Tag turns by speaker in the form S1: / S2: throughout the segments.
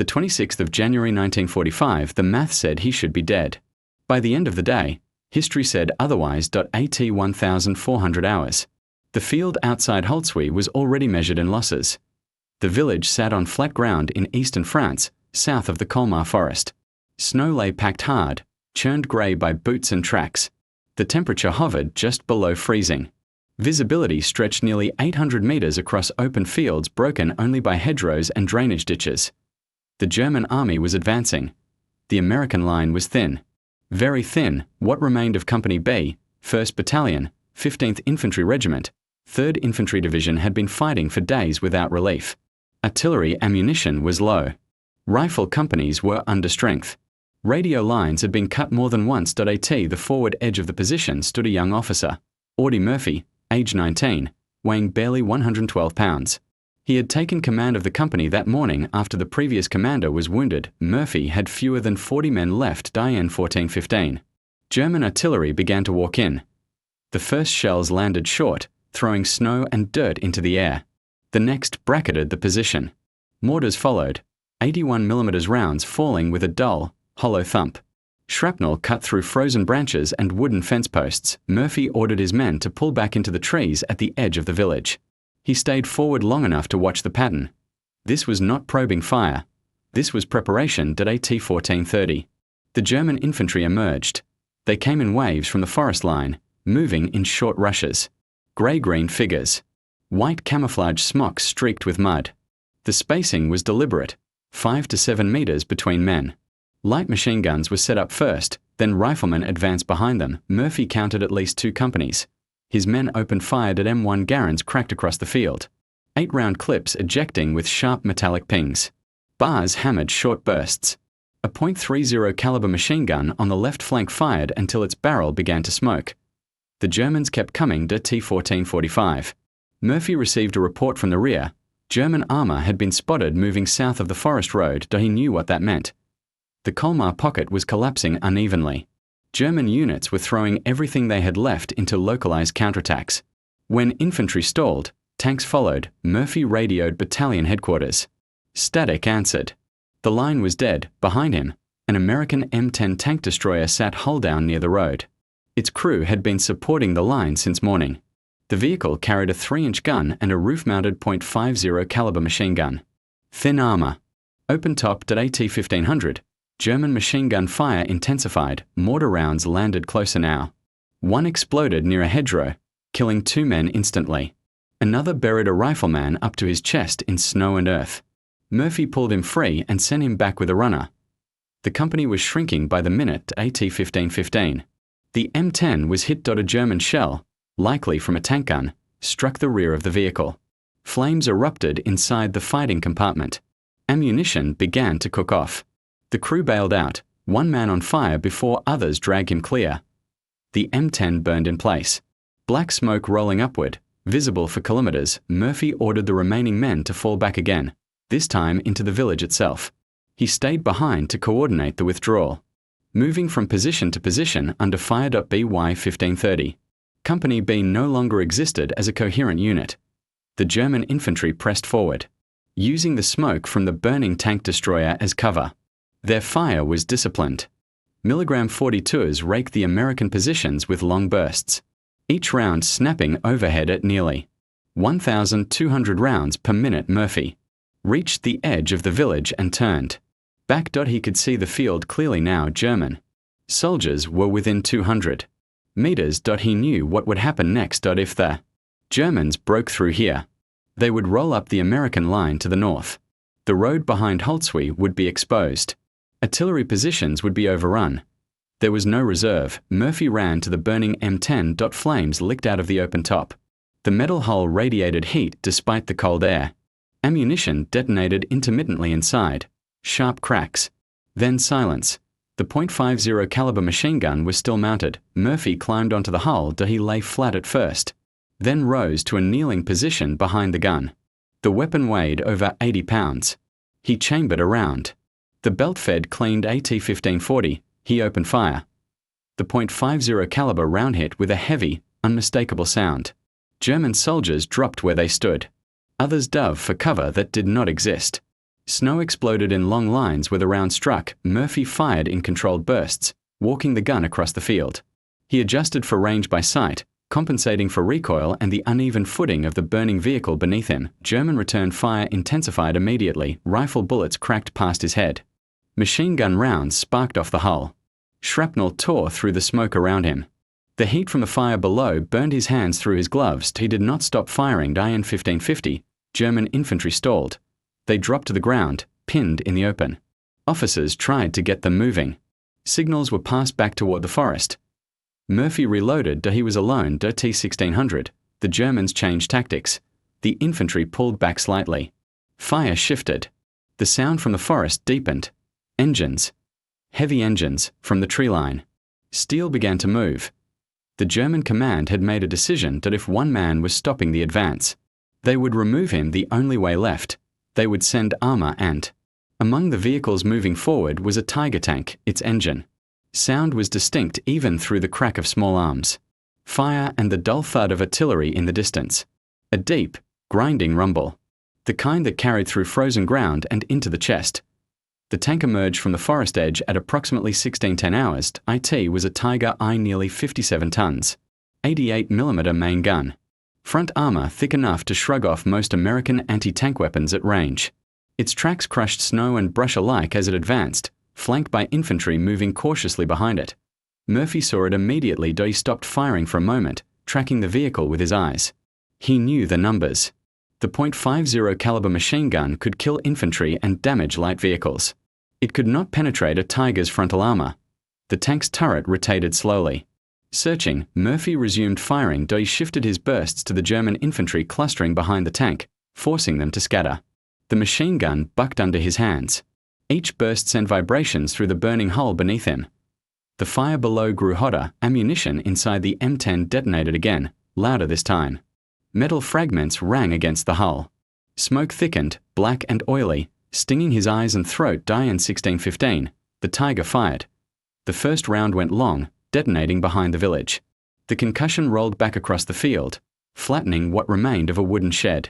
S1: The 26th of January 1945, the math said he should be dead. By the end of the day, history said otherwise. At 1,400 hours. The field outside Holtzwihr was already measured in losses. The village sat on flat ground in eastern France, south of the Colmar forest. Snow lay packed hard, churned grey by boots and tracks. The temperature hovered just below freezing. Visibility stretched nearly 800 metres across open fields broken only by hedgerows and drainage ditches. The German army was advancing. The American line was thin. Very thin. What remained of Company B, 1st Battalion, 15th Infantry Regiment, 3rd Infantry Division had been fighting for days without relief. Artillery ammunition was low. Rifle companies were under strength. Radio lines had been cut more than once. At the forward edge of the position stood a young officer, Audie Murphy, age 19, weighing barely 112 pounds. He had taken command of the company that morning after the previous commander was wounded. Murphy had fewer than 40 men left. In 1415. German artillery began to walk in. The first shells landed short, throwing snow and dirt into the air. The next bracketed the position. Mortars followed, 81mm rounds falling with a dull, hollow thump. Shrapnel cut through frozen branches and wooden fence posts. Murphy ordered his men to pull back into the trees at the edge of the village. He stayed forward long enough to watch the pattern. This was not probing fire. This was preparation. At 1430. The German infantry emerged. They came in waves from the forest line, moving in short rushes. Grey-green figures. White camouflage smocks streaked with mud. The spacing was deliberate, 5 to 7 metres between men. Light machine guns were set up first, then riflemen advanced behind them. Murphy counted at least 2 companies. His men opened fire. M1 Garans cracked across the field. 8-round clips ejecting with sharp metallic pings. Bars hammered short bursts. A .30 caliber machine gun on the left flank fired until its barrel began to smoke. The Germans kept coming. At 1445. Murphy received a report from the rear. German armour had been spotted moving south of the forest road. He knew what that meant. The Colmar Pocket was collapsing unevenly. German units were throwing everything they had left into localised counterattacks. When infantry stalled, tanks followed. Murphy radioed battalion headquarters. Static answered. The line was dead. Behind him, an American M10 tank destroyer sat hull down near the road. Its crew had been supporting the line since morning. The vehicle carried a 3-inch gun and a roof-mounted .50 caliber machine gun. Thin armour. Open top. At 1500. German machine gun fire intensified. Mortar rounds landed closer now. One exploded near a hedgerow, killing 2 men instantly. Another buried a rifleman up to his chest in snow and earth. Murphy pulled him free and sent him back with a runner. The company was shrinking by the minute. At 1515. The M10 was hit. A German shell, likely from a tank gun, struck the rear of the vehicle. Flames erupted inside the fighting compartment. Ammunition began to cook off. The crew bailed out, 1 man on fire before others dragged him clear. The M10 burned in place. Black smoke rolling upward, visible for kilometres. Murphy ordered the remaining men to fall back again, this time into the village itself. He stayed behind to coordinate the withdrawal. Moving from position to position under fire. By 1530. Company B no longer existed as a coherent unit. The German infantry pressed forward, using the smoke from the burning tank destroyer as cover. Their fire was disciplined. Milligram 42s raked the American positions with long bursts, each round snapping overhead at nearly 1,200 rounds per minute. Murphy reached the edge of the village and turned back. He could see the field clearly now. German soldiers were within 200 meters. He knew what would happen next. If the Germans broke through here, they would roll up the American line to the north. The road behind Holtzwihr would be exposed. Artillery positions would be overrun. There was no reserve. Murphy ran to the burning M10. Flames licked out of the open top. The metal hull radiated heat despite the cold air. Ammunition detonated intermittently inside. Sharp cracks. Then silence. The .50 caliber machine gun was still mounted. Murphy climbed onto the hull. He lay flat at first, then rose to a kneeling position behind the gun. The weapon weighed over 80 pounds. He chambered a round. The belt-fed cleaned AT 1540. He opened fire. The .50 caliber round hit with a heavy, unmistakable sound. German soldiers dropped where they stood. Others dove for cover that did not exist. Snow exploded in long lines where the round struck. Murphy fired in controlled bursts, walking the gun across the field. He adjusted for range by sight, compensating for recoil and the uneven footing of the burning vehicle beneath him. German return fire intensified immediately. Rifle bullets cracked past his head. Machine gun rounds sparked off the hull. Shrapnel tore through the smoke around him. The heat from the fire below burned his hands through his gloves. He did not stop firing. IN 1550, German infantry stalled. They dropped to the ground, pinned in the open. Officers tried to get them moving. Signals were passed back toward the forest. Murphy reloaded. He was alone. T-1600. The Germans changed tactics. The infantry pulled back slightly. Fire shifted. The sound from the forest deepened. Engines. Heavy engines from the tree line. Steel began to move. The German command had made a decision that if one man was stopping the advance, they would remove him the only way left. They would send armor and... Among the vehicles moving forward was a Tiger tank, its engine. Sound was distinct even through the crack of small arms. Fire and the dull thud of artillery in the distance. A deep, grinding rumble. The kind that carried through frozen ground and into the chest. The tank emerged from the forest edge at approximately 1610 hours. IT was a Tiger I nearly 57 tons. 88mm main gun. Front armor thick enough to shrug off most American anti-tank weapons at range. Its tracks crushed snow and brush alike as it advanced, flanked by infantry moving cautiously behind it. Murphy saw it immediately. He stopped firing for a moment, tracking the vehicle with his eyes. He knew the numbers. The .50 caliber machine gun could kill infantry and damage light vehicles. It could not penetrate a Tiger's frontal armor. The tank's turret rotated slowly. Searching, Murphy resumed firing. He shifted his bursts to the German infantry clustering behind the tank, forcing them to scatter. The machine gun bucked under his hands. Each burst sent vibrations through the burning hull beneath him. The fire below grew hotter. Ammunition inside the M10 detonated again, louder this time. Metal fragments rang against the hull. Smoke thickened, black and oily, stinging his eyes and throat. IN 1615, the Tiger fired. The first round went long, detonating behind the village. The concussion rolled back across the field, flattening what remained of a wooden shed.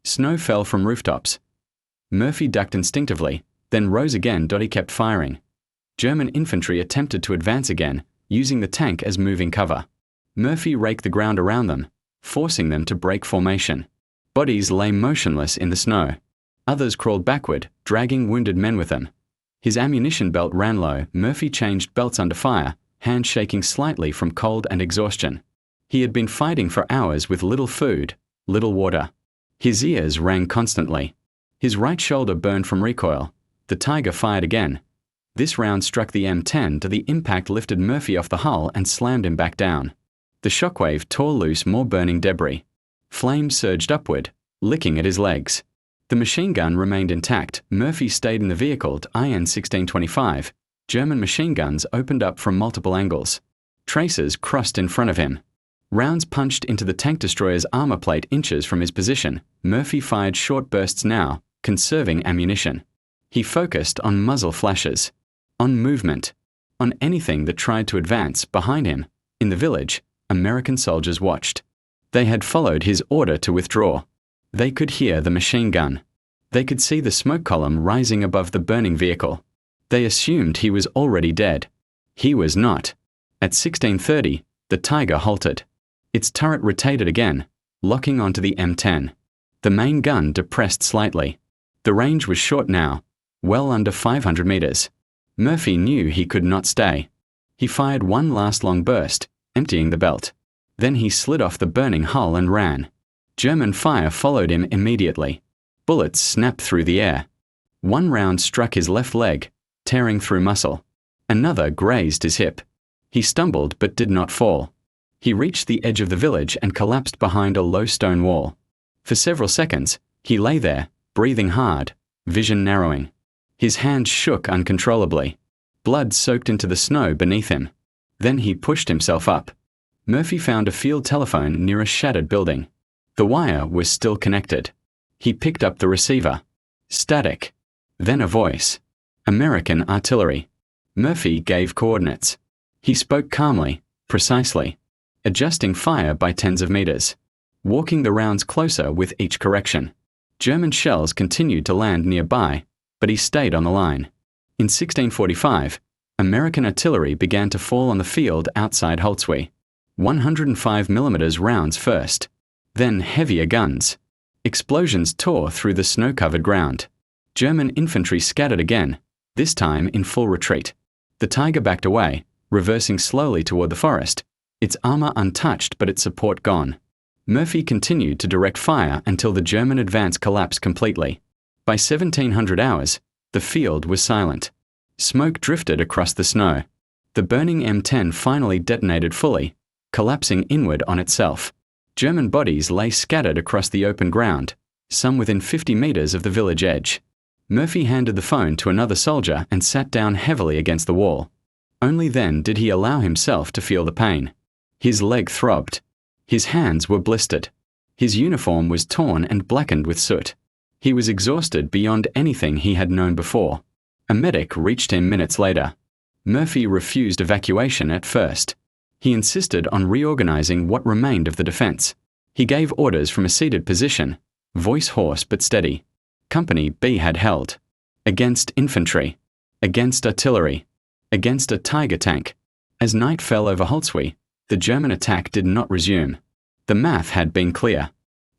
S1: Snow fell from rooftops. Murphy ducked instinctively, then rose again. He kept firing. German infantry attempted to advance again, using the tank as moving cover. Murphy raked the ground around them, forcing them to break formation. Bodies lay motionless in the snow. Others crawled backward, dragging wounded men with them. His ammunition belt ran low. Murphy changed belts under fire, hands shaking slightly from cold and exhaustion. He had been fighting for hours with little food, little water. His ears rang constantly. His right shoulder burned from recoil. The Tiger fired again. This round struck the M10. The impact lifted Murphy off the hull and slammed him back down. The shockwave tore loose more burning debris. Flames surged upward, licking at his legs. The machine gun remained intact. Murphy stayed in the vehicle. IN 1625. German machine guns opened up from multiple angles. Tracers crossed in front of him. Rounds punched into the tank destroyer's armor plate inches from his position. Murphy fired short bursts now, conserving ammunition. He focused on muzzle flashes, on movement, on anything that tried to advance. Behind him, in the village, American soldiers watched. They had followed his order to withdraw. They could hear the machine gun. They could see the smoke column rising above the burning vehicle. They assumed he was already dead. He was not. At 1630, the Tiger halted. Its turret rotated again, locking onto the M10. The main gun depressed slightly. The range was short now, well under 500 meters. Murphy knew he could not stay. He fired one last long burst, emptying the belt. Then he slid off the burning hull and ran. German fire followed him immediately. Bullets snapped through the air. One round struck his left leg, tearing through muscle. Another grazed his hip. He stumbled but did not fall. He reached the edge of the village and collapsed behind a low stone wall. For several seconds, he lay there, breathing hard, vision narrowing. His hands shook uncontrollably. Blood soaked into the snow beneath him. Then he pushed himself up. Murphy found a field telephone near a shattered building. The wire was still connected. He picked up the receiver. Static. Then a voice. American artillery. Murphy gave coordinates. He spoke calmly, precisely, adjusting fire by tens of meters, walking the rounds closer with each correction. German shells continued to land nearby, but he stayed on the line. In 1645, American artillery began to fall on the field outside Holtzwihr. 105mm rounds first, then heavier guns. Explosions tore through the snow-covered ground. German infantry scattered again, this time in full retreat. The Tiger backed away, reversing slowly toward the forest, its armor untouched but its support gone. Murphy continued to direct fire until the German advance collapsed completely. By 1700 hours, the field was silent. Smoke drifted across the snow. The burning M10 finally detonated fully, collapsing inward on itself. German bodies lay scattered across the open ground, some within 50 meters of the village edge. Murphy handed the phone to another soldier and sat down heavily against the wall. Only then did he allow himself to feel the pain. His leg throbbed. His hands were blistered. His uniform was torn and blackened with soot. He was exhausted beyond anything he had known before. A medic reached him minutes later. Murphy refused evacuation at first. He insisted on reorganizing what remained of the defense. He gave orders from a seated position, voice hoarse but steady. Company B had held. Against infantry. Against artillery. Against a Tiger tank. As night fell over Holtzwihr, the German attack did not resume. The math had been clear.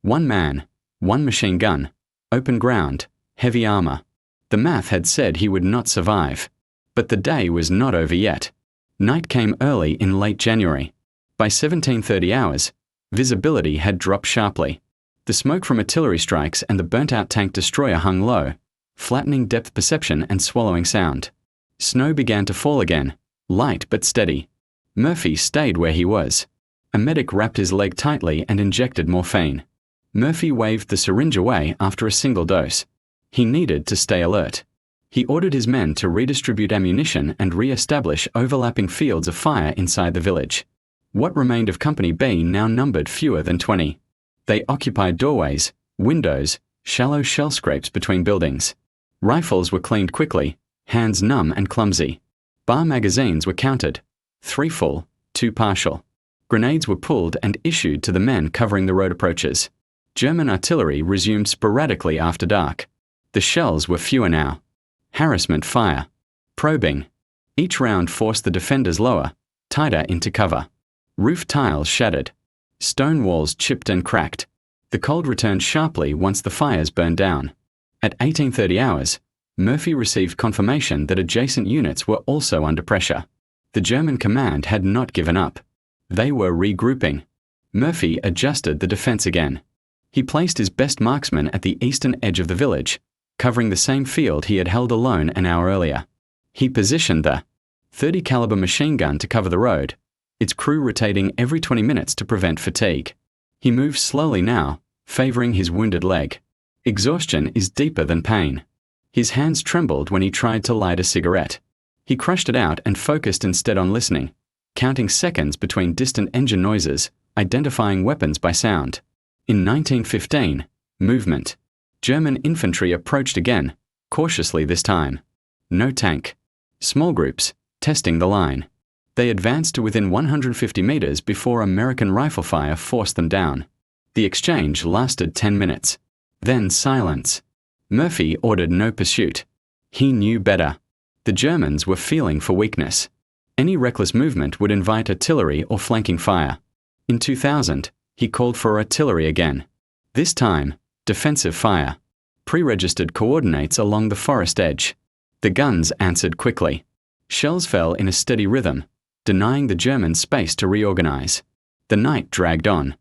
S1: 1 man, 1 machine gun, open ground, heavy armor. The math had said he would not survive. But the day was not over yet. Night came early in late January. By 1730 hours, visibility had dropped sharply. The smoke from artillery strikes and the burnt-out tank destroyer hung low, flattening depth perception and swallowing sound. Snow began to fall again, light but steady. Murphy stayed where he was. A medic wrapped his leg tightly and injected morphine. Murphy waved the syringe away after a single dose. He needed to stay alert. He ordered his men to redistribute ammunition and re-establish overlapping fields of fire inside the village. What remained of Company B now numbered fewer than 20. They occupied doorways, windows, shallow shell scrapes between buildings. Rifles were cleaned quickly, hands numb and clumsy. Bar magazines were counted, 3 full, 2 partial. Grenades were pulled and issued to the men covering the road approaches. German artillery resumed sporadically after dark. The shells were fewer now. Harassment fire. Probing. Each round forced the defenders lower, tighter into cover. Roof tiles shattered. Stone walls chipped and cracked. The cold returned sharply once the fires burned down. At 1830 hours, Murphy received confirmation that adjacent units were also under pressure. The German command had not given up. They were regrouping. Murphy adjusted the defense again. He placed his best marksmen at the eastern edge of the village, covering the same field he had held alone an hour earlier. He positioned the .30 caliber machine gun to cover the road, its crew rotating every 20 minutes to prevent fatigue. He moved slowly now, favoring his wounded leg. Exhaustion is deeper than pain. His hands trembled when he tried to light a cigarette. He crushed it out and focused instead on listening, counting seconds between distant engine noises, identifying weapons by sound. In 1915, movement. German infantry approached again, cautiously this time. No tank. Small groups, testing the line. They advanced to within 150 meters before American rifle fire forced them down. The exchange lasted 10 minutes. Then silence. Murphy ordered no pursuit. He knew better. The Germans were feeling for weakness. Any reckless movement would invite artillery or flanking fire. In 2000, he called for artillery again. This time, defensive fire. Pre-registered coordinates along the forest edge. The guns answered quickly. Shells fell in a steady rhythm, denying the Germans space to reorganize. The night dragged on.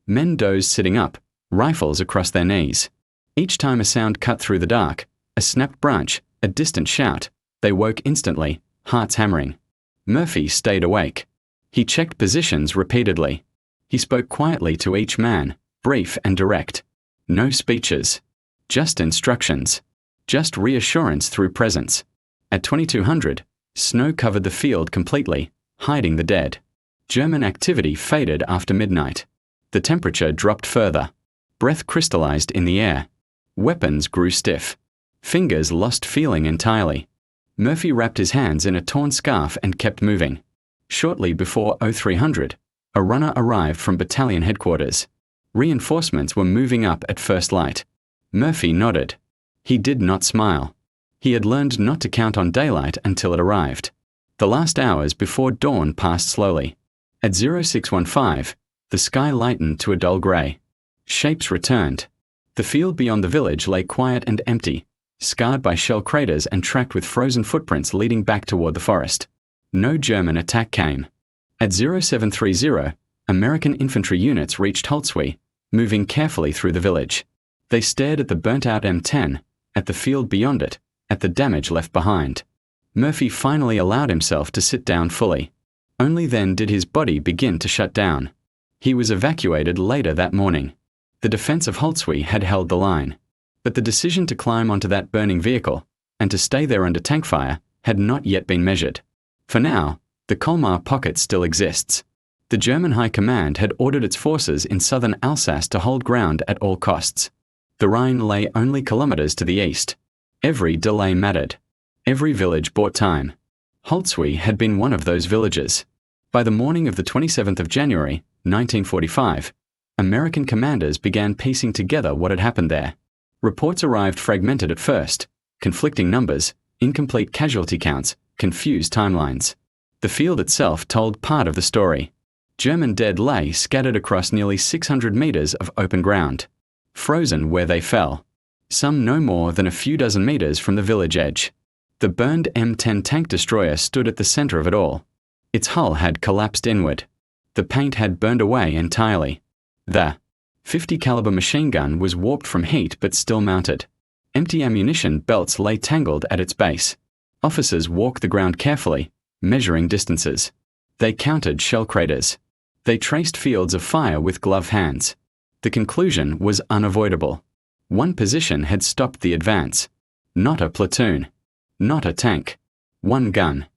S1: Men dozed sitting up, rifles across their knees. Each time a sound cut through the dark, a snapped branch, a distant shout, they woke instantly, hearts hammering. Murphy stayed awake. He checked positions repeatedly. He spoke quietly to each man, brief and direct. No speeches. Just instructions. Just reassurance through presence. At 2200, snow covered the field completely, hiding the dead. German activity faded after midnight. The temperature dropped further. Breath crystallized in the air. Weapons grew stiff. Fingers lost feeling entirely. Murphy wrapped his hands in a torn scarf and kept moving. Shortly before 0300, a runner arrived from battalion headquarters. Reinforcements were moving up at first light. Murphy nodded. He did not smile. He had learned not to count on daylight until it arrived. The last hours before dawn passed slowly. At 0615, the sky lightened to a dull grey. Shapes returned. The field beyond the village lay quiet and empty, scarred by shell craters and tracked with frozen footprints leading back toward the forest. No German attack came. At 0730, American infantry units reached Holtzwihr, moving carefully through the village. They stared at the burnt-out M10, at the field beyond it, at the damage left behind. Murphy finally allowed himself to sit down fully. Only then did his body begin to shut down. He was evacuated later that morning. The defense of Holtzwihr had held the line. But the decision to climb onto that burning vehicle, and to stay there under tank fire, had not yet been measured. For now, the Colmar Pocket still exists. The German High Command had ordered its forces in southern Alsace to hold ground at all costs. The Rhine lay only kilometers to the east. Every delay mattered. Every village bought time. Holtzwihr had been one of those villages. By the morning of the 27th of January, 1945, American commanders began piecing together what had happened there. Reports arrived fragmented at first, conflicting numbers, incomplete casualty counts, confused timelines. The field itself told part of the story. German dead lay scattered across nearly 600 meters of open ground, frozen where they fell, some no more than a few dozen meters from the village edge. The burned M10 tank destroyer stood at the center of it all. Its hull had collapsed inward. The paint had burned away entirely. The .50 caliber machine gun was warped from heat but still mounted. Empty ammunition belts lay tangled at its base. Officers walked the ground carefully, measuring distances. They counted shell craters. They traced fields of fire with gloved hands. The conclusion was unavoidable. One position had stopped the advance. Not a platoon. Not a tank. One gun.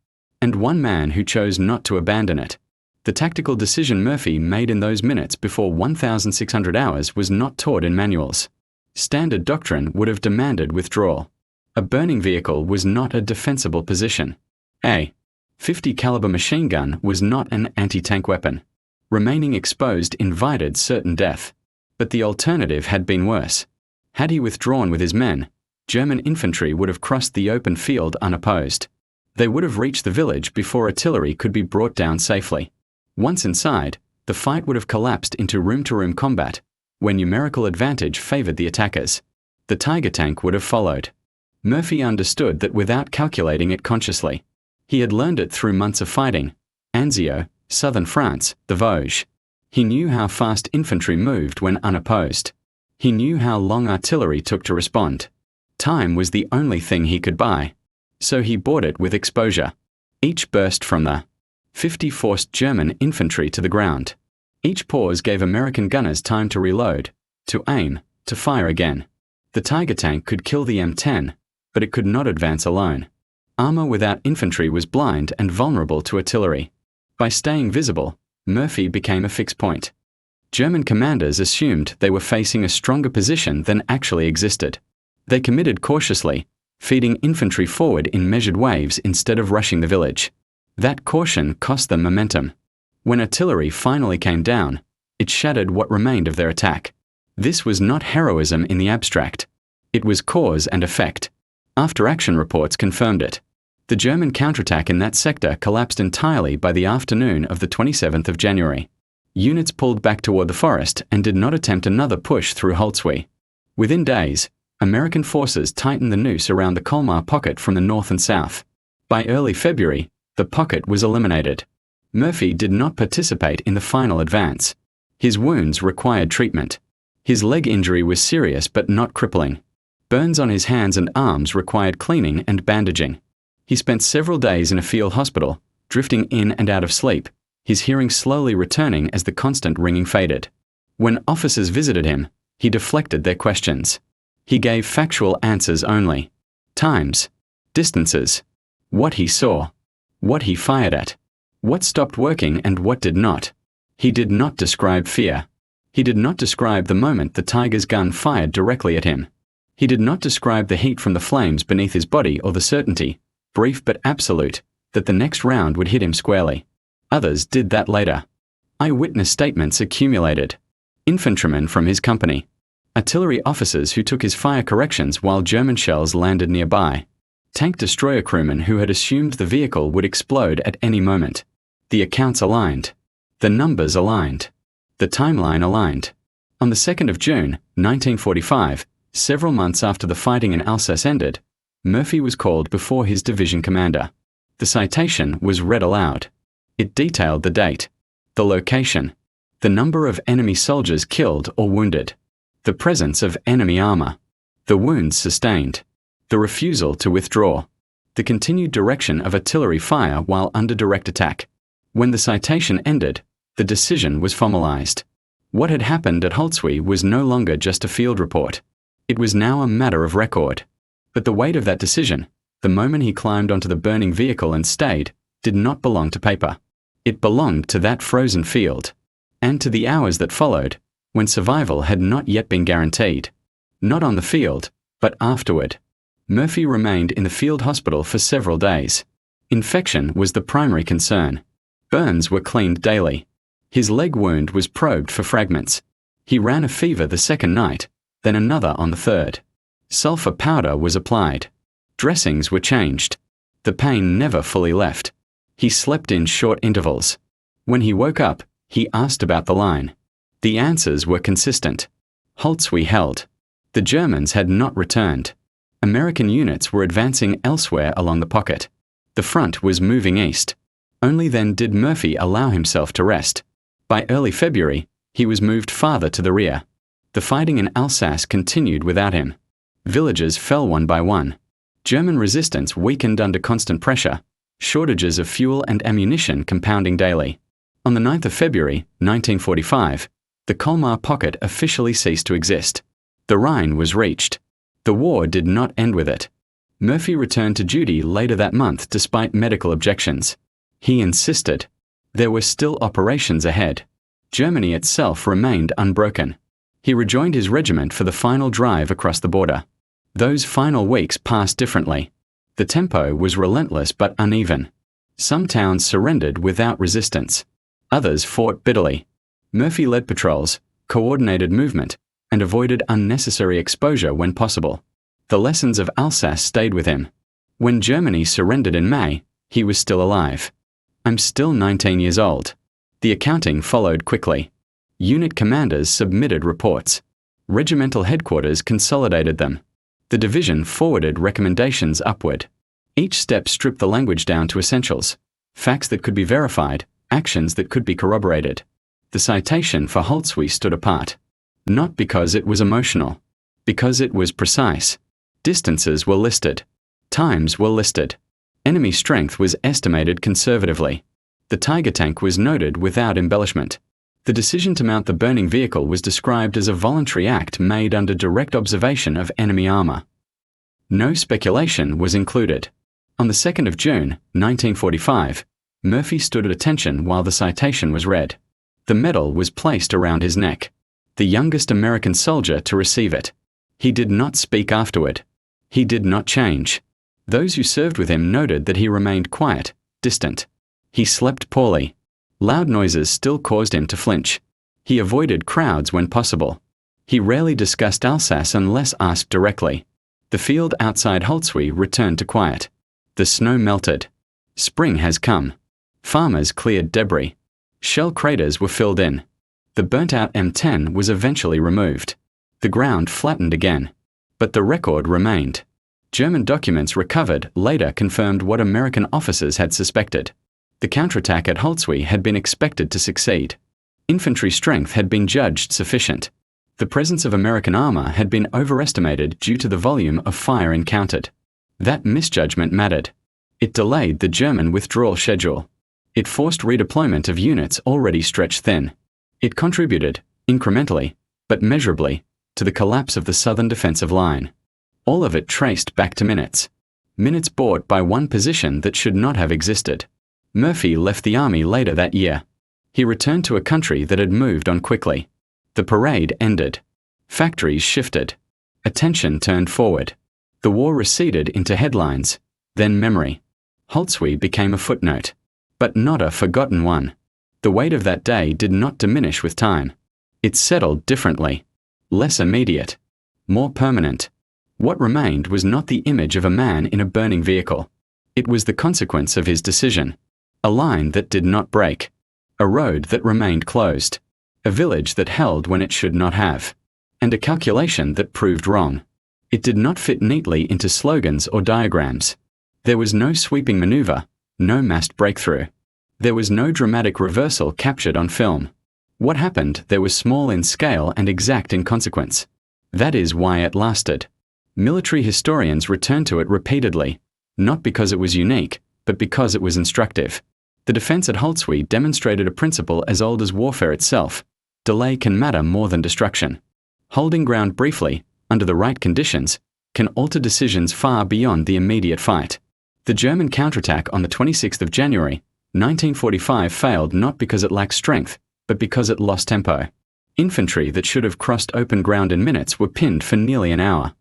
S1: And one man who chose not to abandon it. The tactical decision Murphy made in those minutes before 1,600 hours was not taught in manuals. Standard doctrine would have demanded withdrawal. A burning vehicle was not a defensible position. A .50 caliber machine gun was not an anti-tank weapon. Remaining exposed invited certain death. But the alternative had been worse. Had he withdrawn with his men, German infantry would have crossed the open field unopposed. They would have reached the village before artillery could be brought down safely. Once inside, the fight would have collapsed into room-to-room combat, where numerical advantage favored the attackers. The Tiger tank would have followed. Murphy understood that without calculating it consciously. He had learned it through months of fighting. Anzio, southern France, the Vosges. He knew how fast infantry moved when unopposed. He knew how long artillery took to respond. Time was the only thing he could buy. So he bought it with exposure. Each burst from the .50 forced German infantry to the ground. Each pause gave American gunners time to reload, to aim, to fire again. The Tiger tank could kill the M10, but it could not advance alone. Armor without infantry was blind and vulnerable to artillery. By staying visible, Murphy became a fixed point. German commanders assumed they were facing a stronger position than actually existed. They committed cautiously, feeding infantry forward in measured waves instead of rushing the village. That caution cost them momentum. When artillery finally came down, it shattered what remained of their attack. This was not heroism in the abstract. It was cause and effect. After-action reports confirmed it. The German counterattack in that sector collapsed entirely by the afternoon of the 27th of January. Units pulled back toward the forest and did not attempt another push through Holtzwihr. Within days, American forces tightened the noose around the Colmar Pocket from the north and south. By early February, the pocket was eliminated. Murphy did not participate in the final advance. His wounds required treatment. His leg injury was serious but not crippling. Burns on his hands and arms required cleaning and bandaging. He spent several days in a field hospital, drifting in and out of sleep, his hearing slowly returning as the constant ringing faded. When officers visited him, he deflected their questions. He gave factual answers only. Times, distances, what he saw, what he fired at, what stopped working and what did not. He did not describe fear. He did not describe the moment the Tiger's gun fired directly at him. He did not describe the heat from the flames beneath his body or the certainty, brief but absolute, that the next round would hit him squarely. Others did that later. Eyewitness statements accumulated. Infantrymen from his company. Artillery officers who took his fire corrections while German shells landed nearby. tank destroyer crewmen who had assumed the vehicle would explode at any moment. The accounts aligned. The numbers aligned. The timeline aligned. On the 2nd of June, 1945, several months after the fighting in Alsace ended, Murphy was called before his division commander. The citation was read aloud. It detailed the date, the location, the number of enemy soldiers killed or wounded, the presence of enemy armor, the wounds sustained, the refusal to withdraw, the continued direction of artillery fire while under direct attack. When the citation ended, the decision was formalized. What had happened at Holtzwihr was no longer just a field report. It was now a matter of record. But the weight of that decision, the moment he climbed onto the burning vehicle and stayed, did not belong to paper. It belonged to that frozen field, and to the hours that followed, when survival had not yet been guaranteed. Not on the field, but afterward. Murphy remained in the field hospital for several days. Infection was the primary concern. Burns were cleaned daily. His leg wound was probed for fragments. He ran a fever the second night, then another on the third. Sulfur powder was applied. Dressings were changed. The pain never fully left. He slept in short intervals. When he woke up, he asked about the line. The answers were consistent. Holtzwihr held. The Germans had not returned. American units were advancing elsewhere along the pocket. The front was moving east. Only then did Murphy allow himself to rest. By early February, he was moved farther to the rear. The fighting in Alsace continued without him. Villages fell one by one. German resistance weakened under constant pressure, shortages of fuel and ammunition compounding daily. On the 9th of February, 1945, the Colmar Pocket officially ceased to exist. The Rhine was reached. The war did not end with it. Murphy returned to duty later that month despite medical objections. He insisted. There were still operations ahead. Germany itself remained unbroken. He rejoined his regiment for the final drive across the border. Those final weeks passed differently. The tempo was relentless but uneven. Some towns surrendered without resistance. Others fought bitterly. Murphy led patrols, coordinated movement, and avoided unnecessary exposure when possible. The lessons of Alsace stayed with him. When Germany surrendered in May, he was still alive. I'm still 19 years old. The accounting followed quickly. Unit commanders submitted reports. Regimental headquarters consolidated them. The division forwarded recommendations upward. Each step stripped the language down to essentials, facts that could be verified, actions that could be corroborated. The citation for Holtzwihr stood apart. Not because it was emotional, because it was precise. Distances were listed. Times were listed. Enemy strength was estimated conservatively. The Tiger tank was noted without embellishment. The decision to mount the burning vehicle was described as a voluntary act made under direct observation of enemy armor. No speculation was included. On the 2nd of June, 1945, Murphy stood at attention while the citation was read. The medal was placed around his neck. The youngest American soldier to receive it. He did not speak afterward. He did not change. Those who served with him noted that he remained quiet, distant. He slept poorly. Loud noises still caused him to flinch. He avoided crowds when possible. He rarely discussed Alsace unless asked directly. The field outside Holtzwihr returned to quiet. The snow melted. Spring has come. Farmers cleared debris. Shell craters were filled in. The burnt-out M10 was eventually removed. The ground flattened again. But the record remained. German documents recovered later confirmed what American officers had suspected. The counterattack at Holtzwihr had been expected to succeed. Infantry strength had been judged sufficient. The presence of American armor had been overestimated due to the volume of fire encountered. That misjudgment mattered. It delayed the German withdrawal schedule. It forced redeployment of units already stretched thin. It contributed, incrementally, but measurably, to the collapse of the southern defensive line. All of it traced back to minutes. Minutes bought by one position that should not have existed. Murphy left the army later that year. He returned to a country that had moved on quickly. The parade ended. Factories shifted. Attention turned forward. The war receded into headlines, then memory. Holtzwihr became a footnote, but not a forgotten one. The weight of that day did not diminish with time. It settled differently. Less immediate. More permanent. What remained was not the image of a man in a burning vehicle. It was the consequence of his decision. A line that did not break. A road that remained closed. A village that held when it should not have. And a calculation that proved wrong. It did not fit neatly into slogans or diagrams. There was no sweeping maneuver, no massed breakthrough. There was no dramatic reversal captured on film. What happened there was small in scale and exact in consequence. That is why it lasted. Military historians return to it repeatedly, not because it was unique, but because it was instructive. The defense at Holtzwihr demonstrated a principle as old as warfare itself. Delay can matter more than destruction. Holding ground briefly, under the right conditions, can alter decisions far beyond the immediate fight. The German counterattack on the 26th of January, 1945 failed not because it lacked strength, but because it lost tempo. Infantry that should have crossed open ground in minutes were pinned for nearly an hour.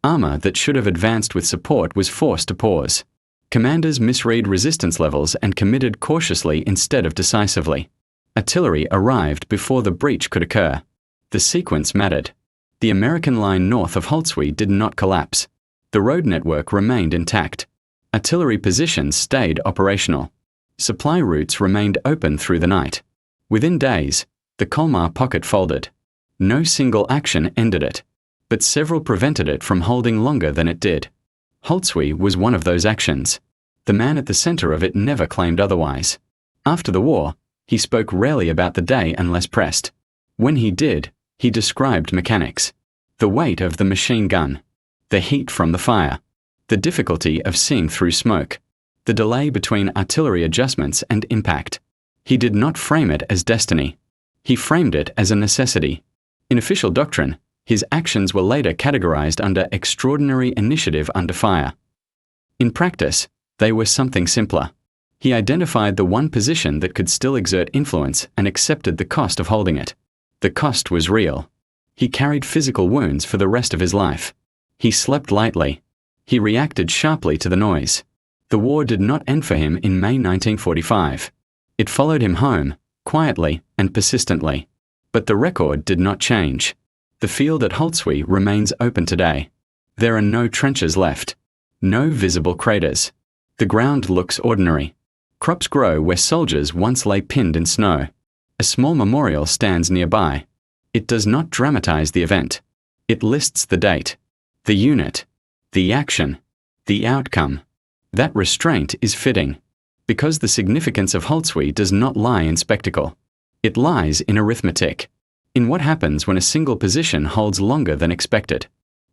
S1: Armor that should have advanced with support was forced to pause. Commanders misread resistance levels and committed cautiously instead of decisively. Artillery arrived before the breach could occur. The sequence mattered. The American line north of Holtzwihr did not collapse. The road network remained intact. Artillery positions stayed operational. Supply routes remained open through the night. Within days, the Colmar Pocket folded. No single action ended it, but several prevented it from holding longer than it did. Holtzwihr was one of those actions. The man at the center of it never claimed otherwise. After the war, he spoke rarely about the day unless pressed. When he did, he described mechanics. The weight of the machine gun. The heat from the fire. The difficulty of seeing through smoke. The delay between artillery adjustments and impact. He did not frame it as destiny. He framed it as a necessity. In official doctrine, his actions were later categorized under extraordinary initiative under fire. In practice, they were something simpler. He identified the one position that could still exert influence and accepted the cost of holding it. The cost was real. He carried physical wounds for the rest of his life. He slept lightly. He reacted sharply to the noise. The war did not end for him in May 1945. It followed him home, quietly and persistently. But the record did not change. The field at Holtzwihr remains open today. There are no trenches left. No visible craters. The ground looks ordinary. Crops grow where soldiers once lay pinned in snow. A small memorial stands nearby. It does not dramatize the event. It lists the date, the unit, the action, the outcome. That restraint is fitting, because the significance of Holtzwihr does not lie in spectacle. It lies in arithmetic, in what happens when a single position holds longer than expected,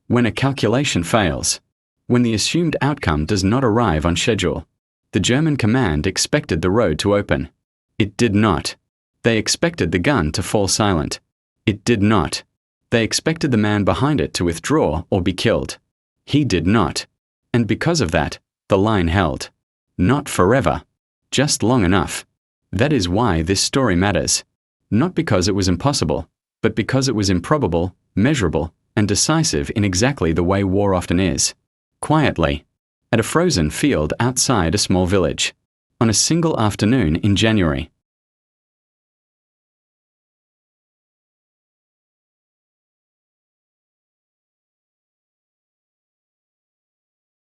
S1: when a calculation fails, when the assumed outcome does not arrive on schedule. The German command expected the road to open. It did not. They expected the gun to fall silent. It did not. They expected the man behind it to withdraw or be killed. He did not. And because of that, the line held. Not forever. Just long enough. That is why this story matters. Not because it was impossible, but because it was improbable, measurable, and decisive in exactly the way war often is. Quietly. At a frozen field outside a small village. On a single afternoon in January.